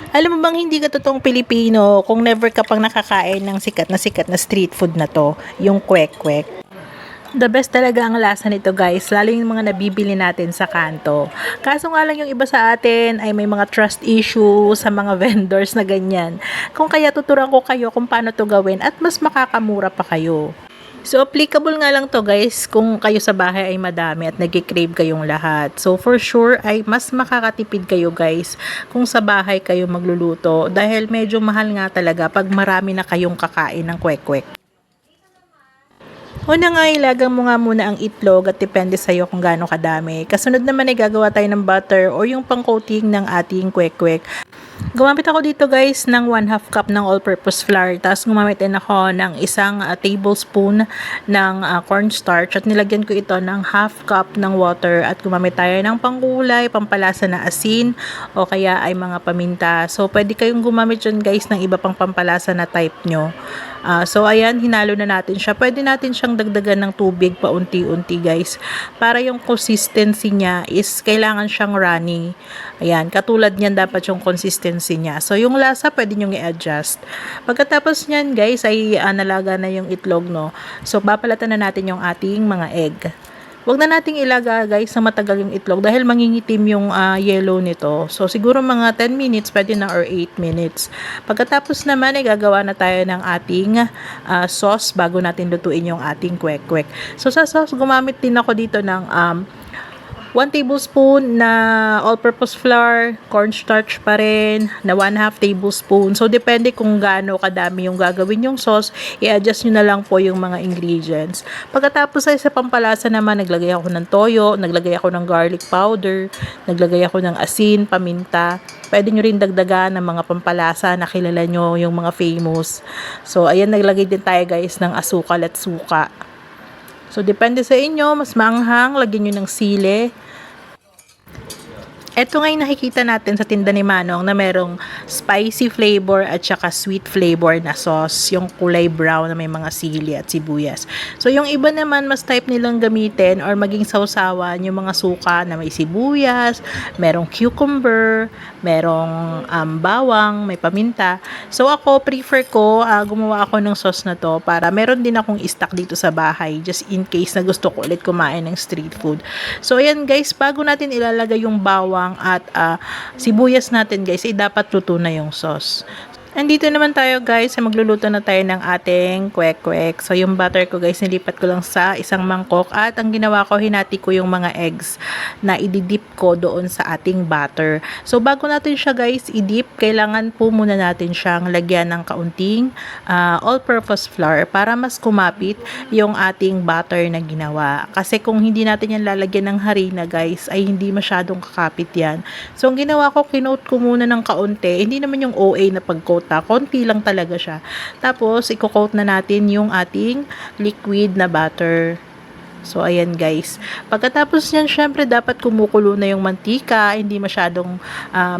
Alam mo bang hindi ka totoong Pilipino kung never ka pang nakakain ng sikat na street food na to, yung kwek-kwek. The best talaga ang lasa nito guys, lalo yung mga nabibili natin sa kanto. Kaso nga lang yung iba sa atin ay may mga trust issue sa mga vendors na ganyan. Kung kaya tuturuan ko kayo kung paano to gawin at mas makakamura pa kayo. So, applicable nga lang to guys kung kayo sa bahay ay madami at nag-crave kayong lahat. So, for sure ay mas makakatipid kayo guys kung sa bahay kayo magluluto dahil medyo mahal nga talaga pag marami na kayong kakain ng kwek-kwek. Una nga, ilagang mo nga muna ang itlog at depende sa'yo kung gaano kadami. Kasunod naman ay gagawa tayo ng butter o yung pang-coating ng ating kwek-kwek. Gumamit ako dito guys ng 1/2 cup ng all-purpose flour. Tapos gumamit din ako ng isang tablespoon ng cornstarch at nilagyan ko ito ng 1/2 cup ng water at gumamit tayo ng pangkulay, pampalasa na asin o kaya ay mga paminta. So pwede kayong gumamit dyan guys ng iba pang pampalasa na type nyo. So ayan, hinalo na natin siya. Pwede natin siyang dagdagan ng tubig paunti-unti guys. Para yung consistency niya is kailangan siyang runny. Ayan, katulad niyan dapat yung consistency niya. So yung lasa pwede nyo i-adjust. Pagkatapos niyan guys ay nalaga na yung itlog no. So papalatan na natin yung ating mga egg. Huwag na nating ilaga guys na matagal yung itlog dahil mangingitim yung yellow nito. So siguro mga 10 minutes pwede na or 8 minutes. Pagkatapos naman ay gagawa na tayo ng ating sauce bago natin lutuin yung ating kwek-kwek. So sa sauce gumamit din ako dito ng 1 tablespoon na all-purpose flour, cornstarch pa rin, na 1/2 tablespoon. So, depende kung gaano kadami yung gagawin yung sauce, i-adjust nyo na lang po yung mga ingredients. Pagkatapos ay sa pampalasa naman, naglagay ako ng toyo, naglagay ako ng garlic powder, naglagay ako ng asin, paminta. Pwede nyo rin dagdagan ng mga pampalasa na kilala nyo, yung mga famous. So, ayan, naglagay din tayo guys ng asukal at suka. So, depende sa inyo, mas maanghang, lagyan nyo ng sili. Ito nga yung nakikita natin sa tinda ni Manong na merong spicy flavor at saka sweet flavor na sauce. Yung kulay brown na may mga sili at sibuyas. So, yung iba naman mas type nilang gamitin or maging sausawan yung mga suka na may sibuyas, merong cucumber, merong bawang, may paminta. So, ako, prefer ko, gumawa ako ng sauce na to para meron din akong stock dito sa bahay just in case na gusto ko ulit kumain ng street food. So, ayan guys, bago natin ilalagay yung bawang at sibuyas natin guys, ay dapat luto na yung sauce. Andito naman tayo guys, magluluto na tayo ng ating kwek-kwek. So yung butter ko guys, nilipat ko lang sa isang mangkok at ang ginawa ko, hinati ko yung mga eggs na ididip ko doon sa ating butter. So bago natin siya guys idip, kailangan po muna natin siyang lagyan ng kaunting all-purpose flour para mas kumapit yung ating butter na ginawa. Kasi kung hindi natin yan lalagyan ng harina guys, ay hindi masyadong kakapit yan. So ang ginawa ko, kinoat ko muna ng kaunti, hindi naman yung OA na pag-coat, konti lang talaga siya. Tapos, i-coat na natin yung ating liquid na butter. So, ayan guys. Pagkatapos niyan, syempre, dapat kumukulo na yung mantika. Hindi masyadong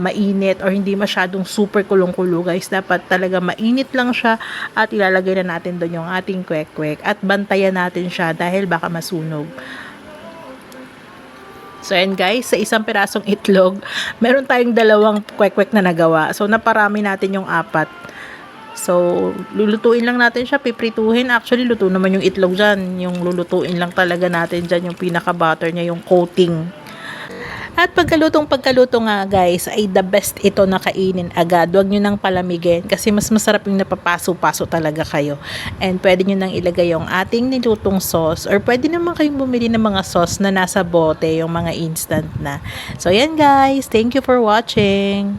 mainit or hindi masyadong super kulong-kulo guys. Dapat talaga mainit lang siya at ilalagay na natin doon yung ating kwek-kwek. At bantayan natin siya dahil baka masunog. So, ayan guys, sa isang pirasong itlog, meron tayong 2 kwek-kwek na nagawa. So, naparami natin yung 4. So, lulutuin lang natin siya, piprituhin. Actually, luto naman yung itlog dyan. Yung lulutuin lang talaga natin dyan, yung pinaka-butter niya, yung coating. At pagkaluto nga guys, ay the best ito na kainin agad. Huwag nyo nang palamigin kasi mas masarap yung napapaso-paso talaga kayo. And pwede nyo nang ilagay yung ating nilutong sauce or pwede naman kayong bumili ng mga sauce na nasa bote, yung mga instant na. So yan guys, thank you for watching.